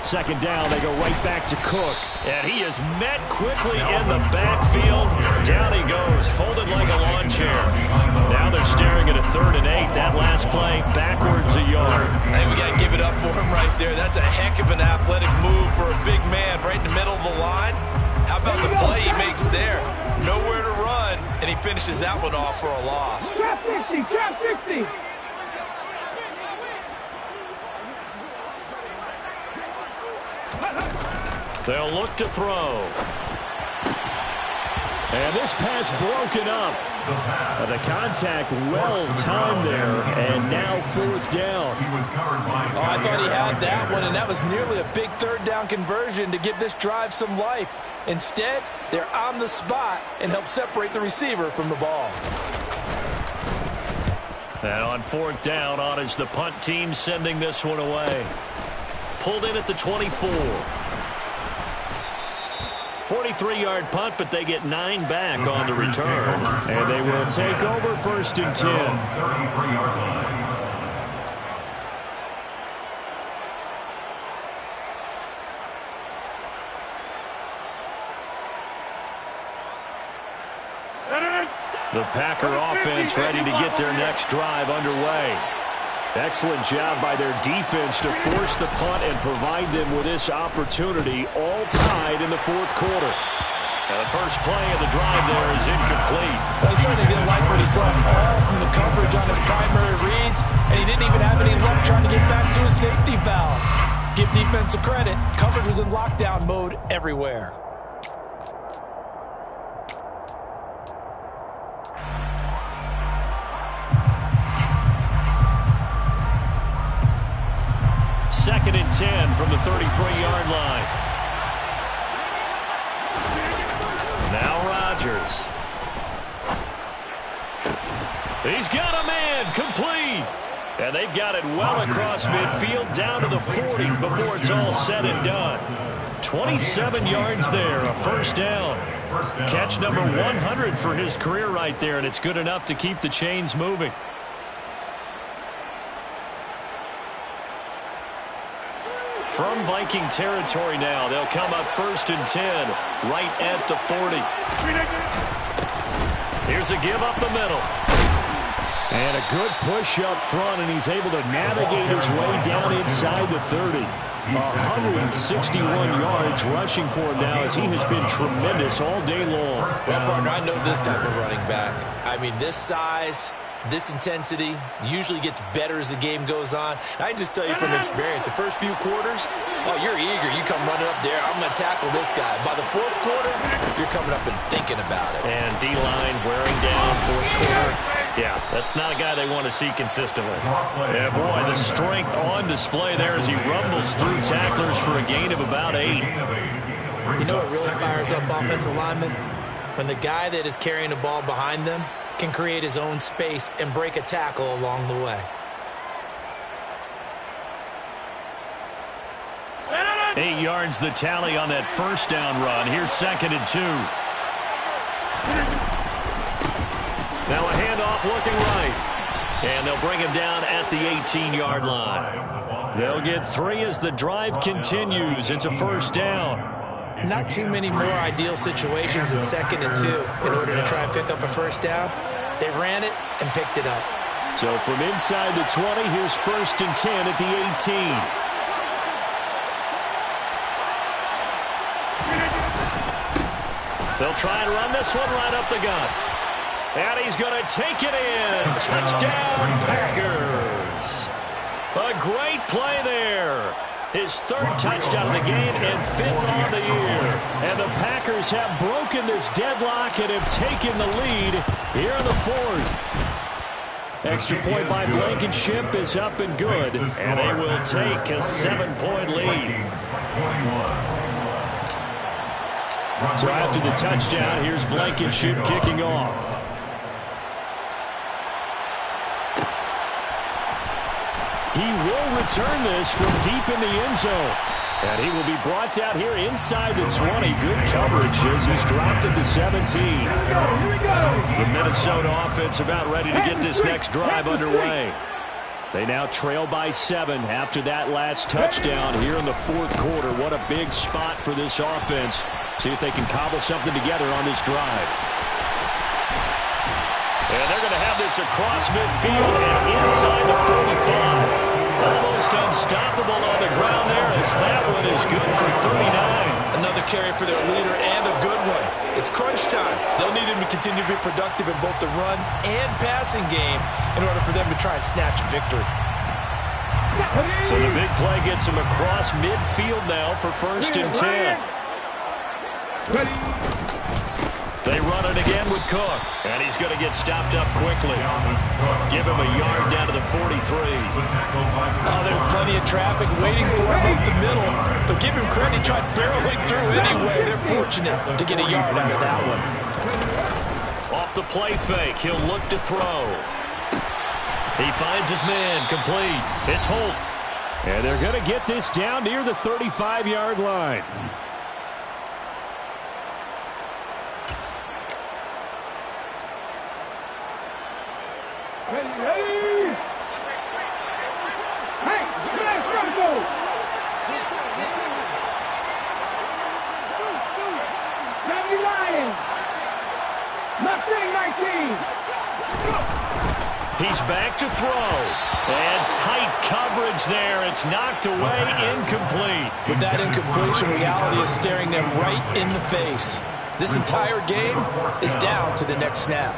2nd down, they go right back to Cook. And he is met quickly in the backfield. Down he goes, folded like a lawn chair. Now they're staring at a 3rd and 8. That last play, backwards a yard. Hey, we got to give it up for him right there. That's a heck of an athletic move for a big man right in the middle of the line. How about the play he makes there? Nowhere to run, and he finishes that one off for a loss. Trap 60, trap 60. They'll look to throw. And this pass broken up. The contact well-timed there, and now 4th down. Oh, I thought he had that one, and that was nearly a big 3rd down conversion to give this drive some life. Instead, they're on the spot and help separate the receiver from the ball. And on 4th down, on is the punt team sending this one away. Pulled in at the 24. 43-yard punt, but they get 9 back on the return. And they will take over 1st and 10. 33-yard line. The Packer offense ready to get their next drive underway. Excellent job by their defense to force the punt and provide them with this opportunity, all tied in the 4th quarter. And the first play of the drive there is incomplete. Well, he certainly didn't like what he saw all from the coverage on his primary reads, and he didn't even have any luck trying to get back to his safety valve. Give defense a credit. Coverage was in lockdown mode everywhere. Second and 10 from the 33-yard line. Now Rodgers. He's got a man, complete. And they've got it well across midfield down to the 40 before it's all said and done. 27 yards there, a first down. Catch number 100 for his career right there, and it's good enough to keep the chains moving. From Viking territory now, they'll come up first and 10, right at the 40. Here's a give up the middle. And a good push up front, and he's able to navigate his way down inside the 30. 161 yards rushing for him now as he has been tremendous all day long. Well, partner, I know this type of running back. I mean, this size, this intensity usually gets better as the game goes on. And I just tell you from experience, the first few quarters, oh, you're eager. You come running up there, I'm going to tackle this guy. By the fourth quarter, you're coming up and thinking about it. And D-line wearing down fourth quarter. Yeah, that's not a guy they want to see consistently. Yeah, boy, the strength on display there as he rumbles through tacklers for a gain of about 8. You know what really fires up offensive linemen? When the guy that is carrying the ball behind them can create his own space and break a tackle along the way. 8 yards the tally on that first down run. Here's second and 2. Now a handoff looking right. And they'll bring him down at the 18-yard line. They'll get 3 as the drive continues. It's a first down. Not too many more ideal situations in second and 2 in order to try and pick up a first down. They ran it and picked it up. So from inside the 20, here's first and 10 at the 18. They'll try and run this one right up the gut. And he's going to take it in. Touchdown, Packers. A great play there. His third touchdown of the game and 5th on the year. And the Packers have broken this deadlock and have taken the lead here in the 4th. Extra point by Blankenship is up and good. And they will take a 7-point lead. So after the touchdown, here's Blankenship kicking off. He will return this from deep in the end zone. And he will be brought out here inside the 20. Good coverage as he's dropped at the 17. The Minnesota offense about ready to get this next drive underway. They now trail by 7 after that last touchdown here in the 4th quarter. What a big spot for this offense. See if they can cobble something together on this drive. And they're going to have this across midfield and inside the 45. Almost unstoppable on the ground there as that one is good for 39. Another carry for their leader and a good one. It's crunch time. They'll need him to continue to be productive in both the run and passing game in order for them to try and snatch a victory. So the big play gets him across midfield now for first and 10. They run it again with Cook, and he's going to get stopped up quickly. Give him a yard down to the 43. Oh, there's plenty of traffic waiting for him up the middle, but give him credit, he tried barreling through anyway. They're fortunate to get a yard out of that one. Off the play fake, he'll look to throw. He finds his man, complete. It's Holt. And they're going to get this down near the 35-yard line. He's back to throw. And tight coverage there. It's knocked away, incomplete. With that incompletion, reality is staring them right in the face. This entire game is down to the next snap.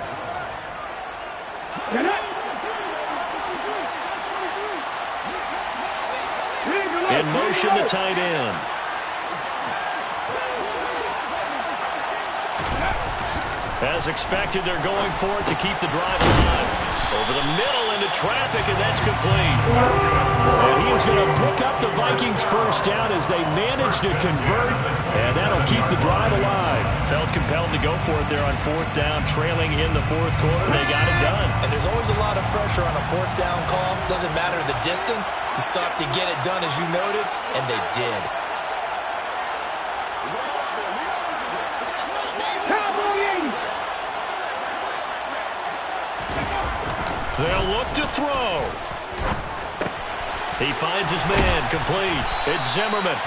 In motion, the tight end. As expected, they're going for it to keep the drive alive. Over the middle into traffic, and that's complete. And he is going to pick up the Vikings first down as they manage to convert, and that'll keep the drive alive. Felt compelled to go for it there on fourth down, trailing in the fourth quarter. They got it done. And there's always a lot of pressure on a fourth down call. Doesn't matter the distance. You still have to get it done, as you noted, and they did. They'll look to throw. He finds his man, complete. It's Zimmerman.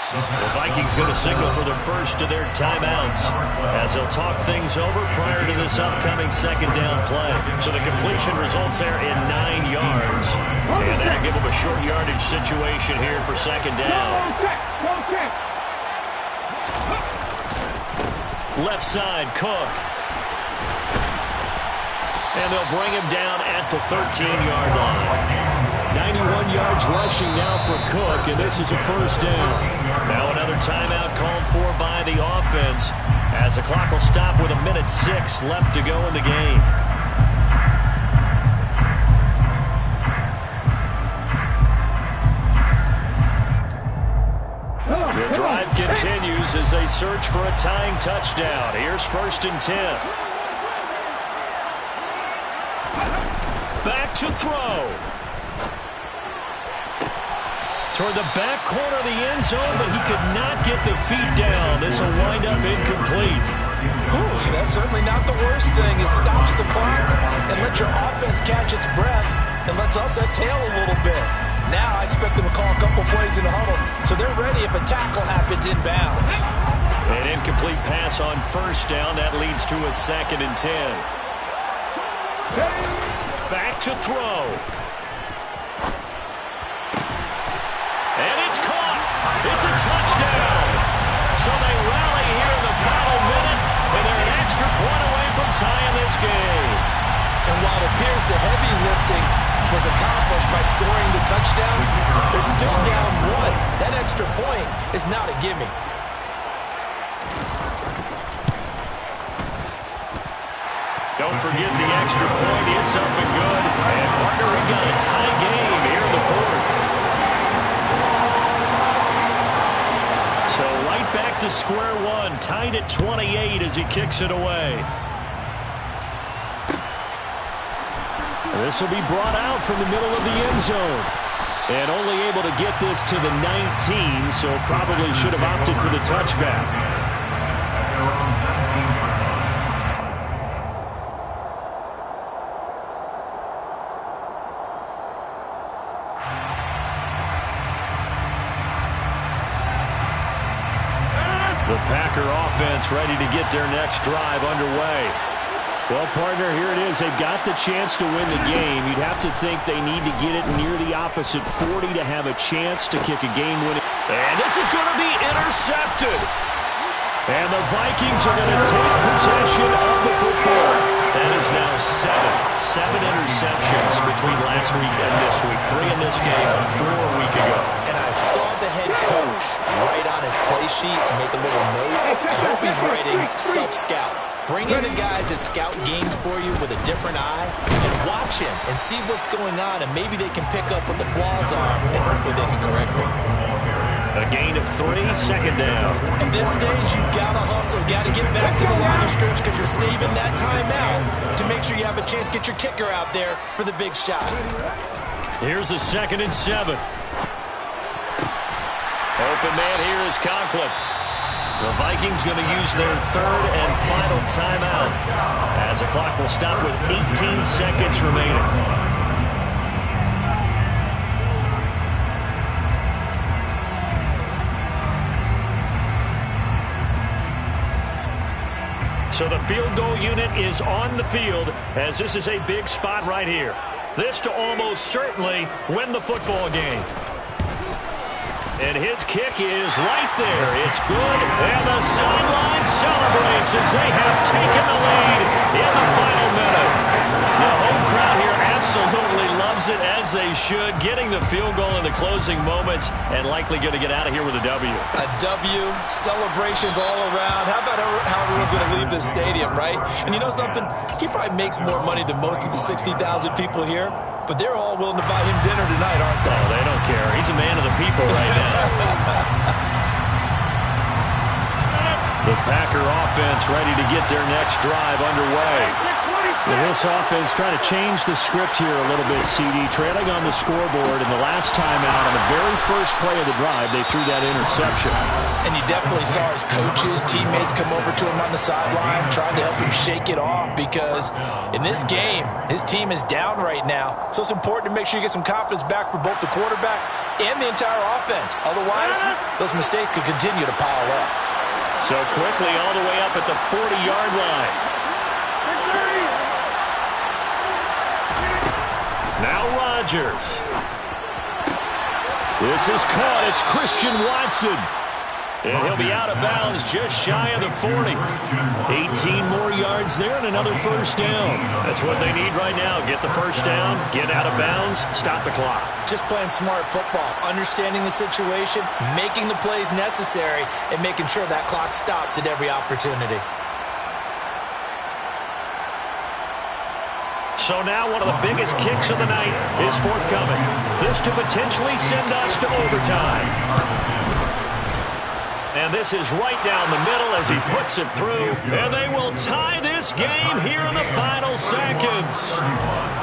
The Vikings going to signal for the first of their timeouts as they'll talk things over prior to this upcoming second down play. So the completion results there in 9 yards. And that'll give them a short yardage situation here for second down. Left side, Cook. And they'll bring him down at the 13-yard line. 91 yards rushing now for Cook, and this is a first down. Now another timeout called for by the offense as the clock will stop with 1:06 left to go in the game. The drive continues as they search for a tying touchdown. Here's 1st and 10. Back to throw. Toward the back corner of the end zone, but he could not get the feet down. This will wind up incomplete. Ooh, that's certainly not the worst thing. It stops the clock and lets your offense catch its breath and lets us exhale a little bit. Now I expect them to call a couple plays in the huddle, so they're ready if a tackle happens inbounds. An incomplete pass on first down. That leads to a 2nd and 10. Back to throw. And it's caught. It's a touchdown. So they rally here in the final minute, and they're an extra point away from tying this game. And while it appears the heavy lifting was accomplished by scoring the touchdown, they're still down 1. That extra point is not a gimme. Don't forget the extra point. It's up and good. And partner, we got a tie game here in the 4th. So right back to square one. Tied at 28 as he kicks it away. This will be brought out from the middle of the end zone. And only able to get this to the 19, so probably should have opted for the touchback. The Packer offense ready to get their next drive underway. Well, partner, here it is. They've got the chance to win the game. You'd have to think they need to get it near the opposite 40 to have a chance to kick a game-winning. And this is going to be intercepted. And the Vikings are going to take possession of the football. That is now 7 interceptions between last week and this week. 3 in this game, 4 a week ago. And I saw the head coach write on his play sheet, make a little note. I hope he's writing self-scout. Bring in the guys that scout games for you with a different eye and watch him and see what's going on, and maybe they can pick up what the flaws are, and hopefully they can correct them. A gain of 3, second down. At this stage, you've got to hustle. Got to get back to the line of scrimmage because you're saving that timeout to make sure you have a chance to get your kicker out there for the big shot. Here's a 2nd and 7. Open man here is Conklin. The Vikings going to use their 3rd and final timeout as the clock will stop with 18 seconds remaining. So the field goal unit is on the field as this is a big spot right here. This to almost certainly win the football game. And his kick is right there. It's good, and the sideline celebrates as they have taken the lead in the final minute. The home crowd here absolutely loves it, as they should, getting the field goal in the closing moments and likely going to get out of here with a W. A W, celebrations all around. How about how everyone's going to leave this stadium, right? And you know something? He probably makes more money than most of the 60,000 people here, but they're all willing to buy him dinner tonight, aren't they? Oh, they don't care. He's a man of the people right now. The Packer offense ready to get their next drive underway. This offense trying to change the script here a little bit, CD. Trailing on the scoreboard, and the last time out on the very first play of the drive, they threw that interception. And you definitely saw his coaches, teammates come over to him on the sideline, trying to help him shake it off, because in this game, his team is down right now. So it's important to make sure you get some confidence back for both the quarterback and the entire offense. Otherwise, those mistakes could continue to pile up. So quickly all the way up at the 40-yard line. Now Rodgers. This is caught. It's Christian Watson. And he'll be out of bounds just shy of the 40. 18 more yards there and another first down. That's what they need right now. Get the first down, get out of bounds, stop the clock. Just playing smart football, understanding the situation, making the plays necessary, and making sure that clock stops at every opportunity. So now one of the biggest kicks of the night is forthcoming. This to potentially send us to overtime. And this is right down the middle as he puts it through. And they will tie this game here in the final seconds.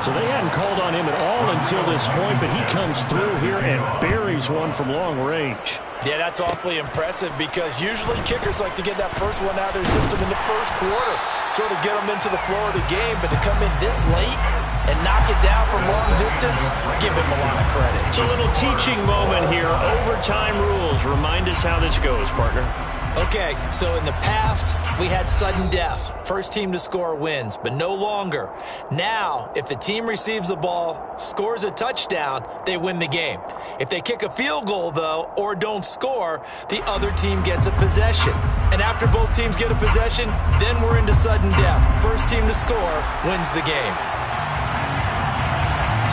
So they hadn't called on him at all until this point, but he comes through here and buries one from long range. Yeah, that's awfully impressive, because usually kickers like to get that first one out of their system in the first quarter, sort of get them into the flow of the game, but to come in this late and knock it down from long distance, give him a lot of credit. It's a little teaching moment here. Overtime rules. Remind us how this goes, partner. Okay, so in the past, we had sudden death. First team to score wins, but no longer. Now, if the team receives the ball, scores a touchdown, they win the game. If they kick a field goal, though, or don't score, the other team gets a possession. And after both teams get a possession, then we're into sudden death. First team to score wins the game.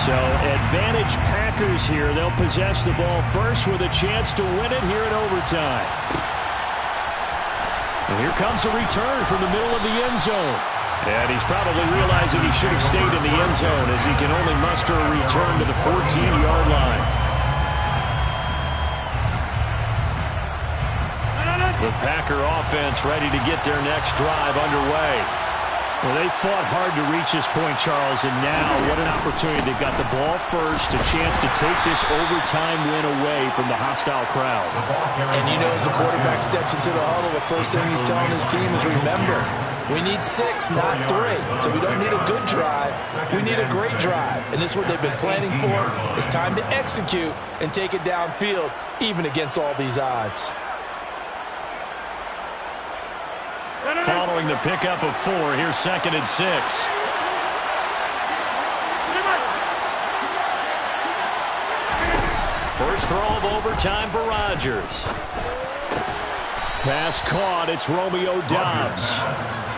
So, advantage Packers here. They'll possess the ball first with a chance to win it here in overtime. And here comes a return from the middle of the end zone. And he's probably realizing he should have stayed in the end zone, as he can only muster a return to the 14-yard line. The Packer offense ready to get their next drive underway. Well, they fought hard to reach this point, Charles, and now what an opportunity. They've got the ball first, a chance to take this overtime win away from the hostile crowd. And you know, as the quarterback steps into the huddle, the first thing he's telling his team is, remember, we need 6, not 3. So we don't need a good drive. We need a great drive. And this is what they've been planning for. It's time to execute and take it downfield, even against all these odds. Following the pickup of 4, here's 2nd and 6. First throw of overtime for Rodgers. Pass caught. It's Romeo Doubs.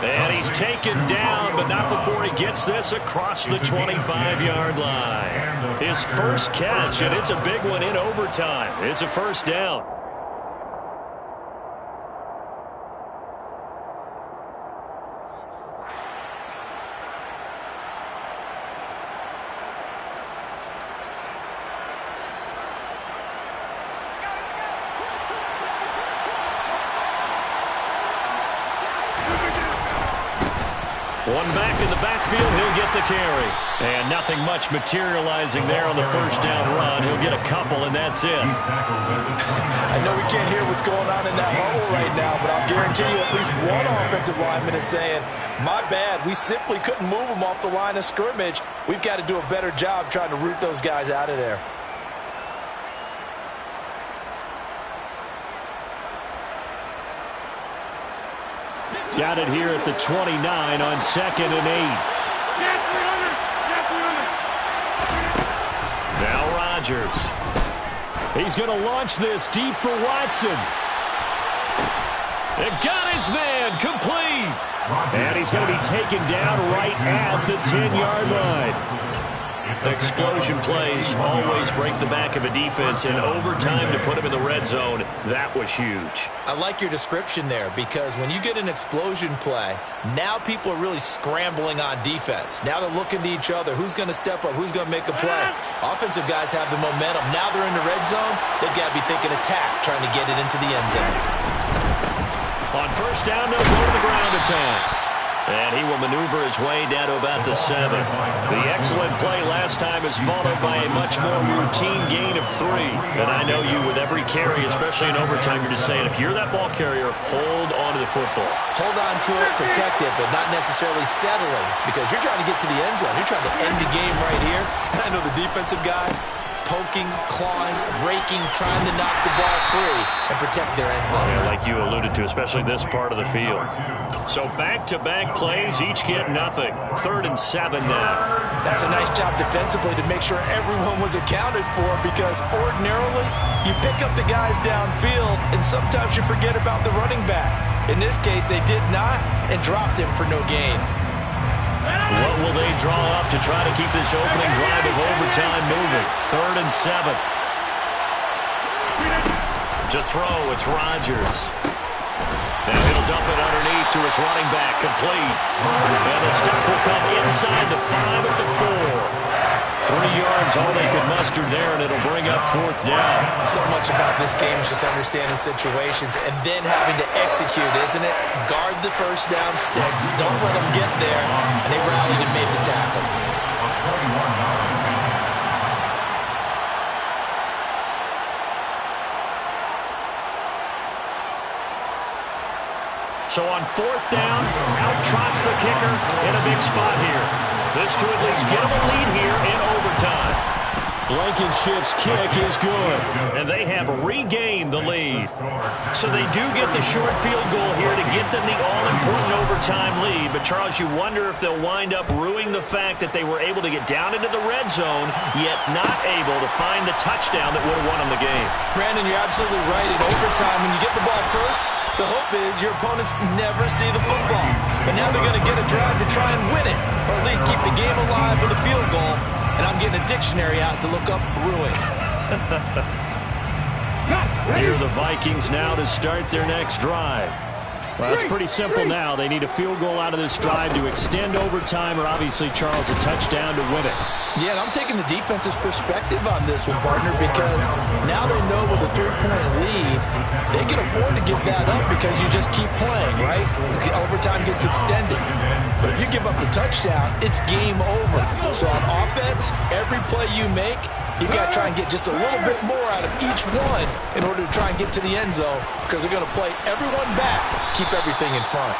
And he's taken down, but not before he gets this across the 25-yard line. His first catch, and it's a big one in overtime. It's a first down. One back in the backfield, he'll get the carry. And nothing much materializing there on the first down run. He'll get a couple, and that's it. I know we can't hear what's going on in that huddle right now, but I'll guarantee you at least one offensive lineman is saying, my bad, we simply couldn't move them off the line of scrimmage. We've got to do a better job trying to root those guys out of there. Got it here at the 29 on 2nd and 8. Now Rodgers. He's going to launch this deep for Watson. And got his man complete. And he's going to be taken down right at the 10-yard line. Explosion plays always break the back of a defense, and overtime to put him in the red zone, that was huge. I like your description there, because when you get an explosion play, now people are really scrambling on defense. Now they're looking to each other. Who's going to step up? Who's going to make a play? Offensive guys have the momentum. Now they're in the red zone. They've got to be thinking attack, trying to get it into the end zone. On first down, they'll go to the ground attack. And he will maneuver his way down to about the 7. The excellent play last time is followed by a much more routine gain of 3. And I know you, with every carry, especially in overtime, you're just saying, if you're that ball carrier, hold on to the football. Hold on to it, protect it, but not necessarily settling, because you're trying to get to the end zone. You're trying to end the game right here. And I know the defensive guys poking, clawing, raking, trying to knock the ball free and protect their end zone. Yeah, like you alluded to, especially this part of the field. So back-to-back plays, each get nothing. 3rd and 7 now. That's a nice job defensively to make sure everyone was accounted for, because ordinarily you pick up the guys downfield and sometimes you forget about the running back. In this case, they did not and dropped him for no gain. What will they draw up to try to keep this opening drive of overtime moving? 3rd and 7. To throw, it's Rodgers. And he'll dump it underneath to his running back, complete. And the stop will come inside the 5 at the 4. 3 yards, all they could muster there, and it'll bring up 4th down. So much about this game is just understanding situations and then having to execute, isn't it? Guard the first down sticks. Don't let them get there. And they rallied and made the tackle. So on 4th down, out trots the kicker in a big spot here. This to at least give them a lead here in overtime. Blankenship's kick is good. And they have regained the lead. So they do get the short field goal here to get them the all-important overtime lead. But, Charles, you wonder if they'll wind up ruining the fact that they were able to get down into the red zone, yet not able to find the touchdown that would have won them the game. Brandon, you're absolutely right. In overtime, when you get the ball first, the hope is your opponents never see the football. But now they're going to get a drive to try and win it, or at least keep the game alive with a field goal. And I'm getting a dictionary out to look up ruin. Here are the Vikings now to start their next drive. Well, it's pretty simple now. They need a field goal out of this drive to extend overtime, or obviously, Charles, a touchdown to win it. Yeah, and I'm taking the defense's perspective on this one, partner, because now they know with a 3-point lead, they can afford to give that up because you just keep playing, right? The overtime gets extended. But if you give up the touchdown, it's game over. So on offense, every play you make, you got to try and get just a little bit more out of each one in order to try and get to the end zone, because they're going to play everyone back, keep everything in front.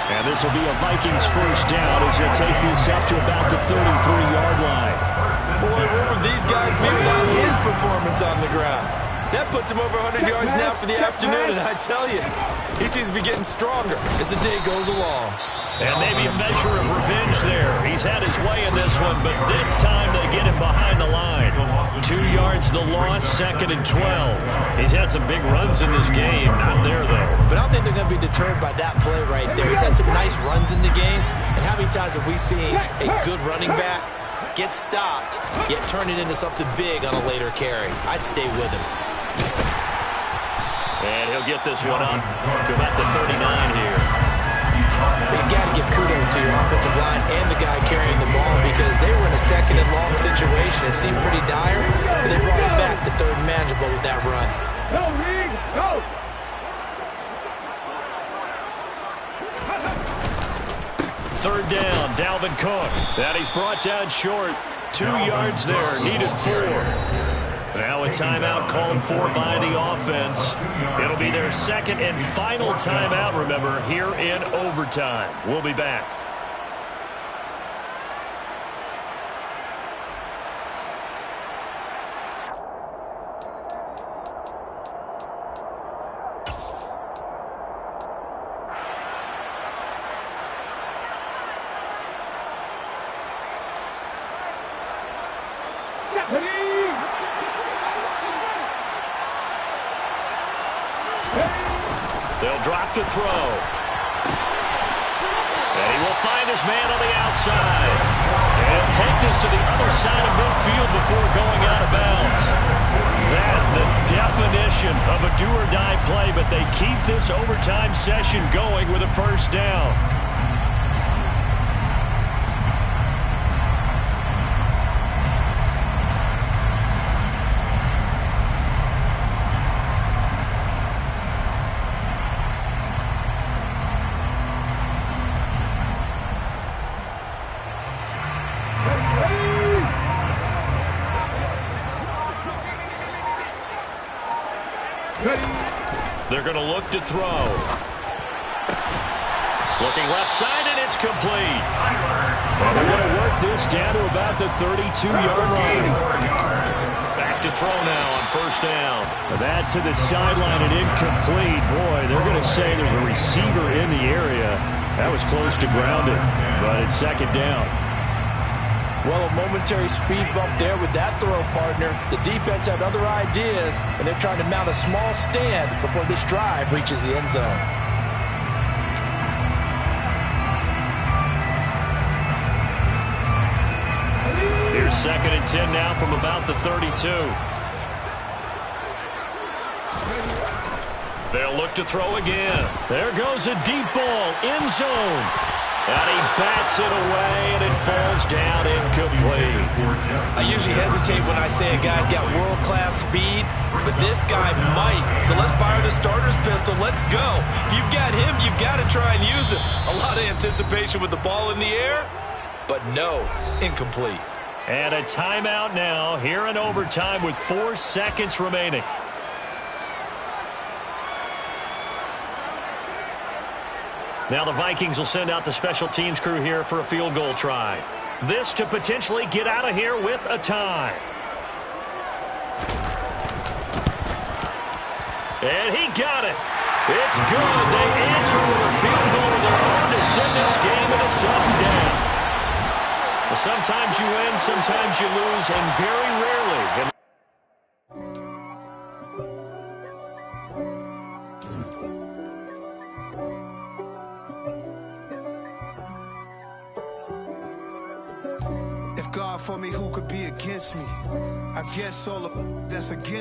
And this will be a Vikings first down as they take this up to about the 33-yard line. Boy, where would these guys be without his performance on the ground? That puts him over 100 yards now for the afternoon, and I tell you, he seems to be getting stronger as the day goes along. And maybe a measure of revenge there. He's had his way in this one, but this time they get him behind the line. 2 yards the loss, 2nd and 12. He's had some big runs in this game. Not there, though. But I don't think they're going to be deterred by that play right there. He's had some nice runs in the game. And how many times have we seen a good running back get stopped, yet turn it into something big on a later carry? I'd stay with him. And he'll get this one up to about the 39 here. You got to give kudos to your offensive line and the guy carrying the ball, because they were in a 2nd and long situation. It seemed pretty dire, but they brought it back to 3rd and manageable with that run. Go, Reed, go! Third down, Dalvin Cook. And he's brought down short. 2 yards there, needed 4. Now a timeout called for by the offense. It'll be their 2nd and final timeout, remember, here in overtime. We'll be back. They'll drop to throw. And he will find his man on the outside. And take this to the other side of midfield before going out of bounds. That, the definition of a do-or-die play, but they keep this overtime session going with a first down. They're going to look to throw. Looking left side, and it's complete. And they're going to work this down to about the 32-yard line. Back to throw now on first down. That to the sideline and incomplete. Boy, they're going to say there's a receiver in the area. That was close to grounded, but it's second down. Well, a momentary speed bump there with that throw, partner. The defense had other ideas, and they're trying to mount a small stand before this drive reaches the end zone. Here's second and 10 now from about the 32. They'll look to throw again. There goes a deep ball, end zone. And he bats it away, and it falls down incomplete. I usually hesitate when I say a guy's got world-class speed, but this guy might. So let's fire the starter's pistol. Let's go. If you've got him, you've got to try and use him. A lot of anticipation with the ball in the air, but no, incomplete. And a timeout now here in overtime with 4 seconds remaining. Now the Vikings will send out the special teams crew here for a field goal try. This to potentially get out of here with a tie. And he got it. It's good. They answer with a field goal of their own to send this game in a sudden death. Well, sometimes you win, sometimes you lose, and very rarely. God for me, who could be against me? I guess all of that's against me.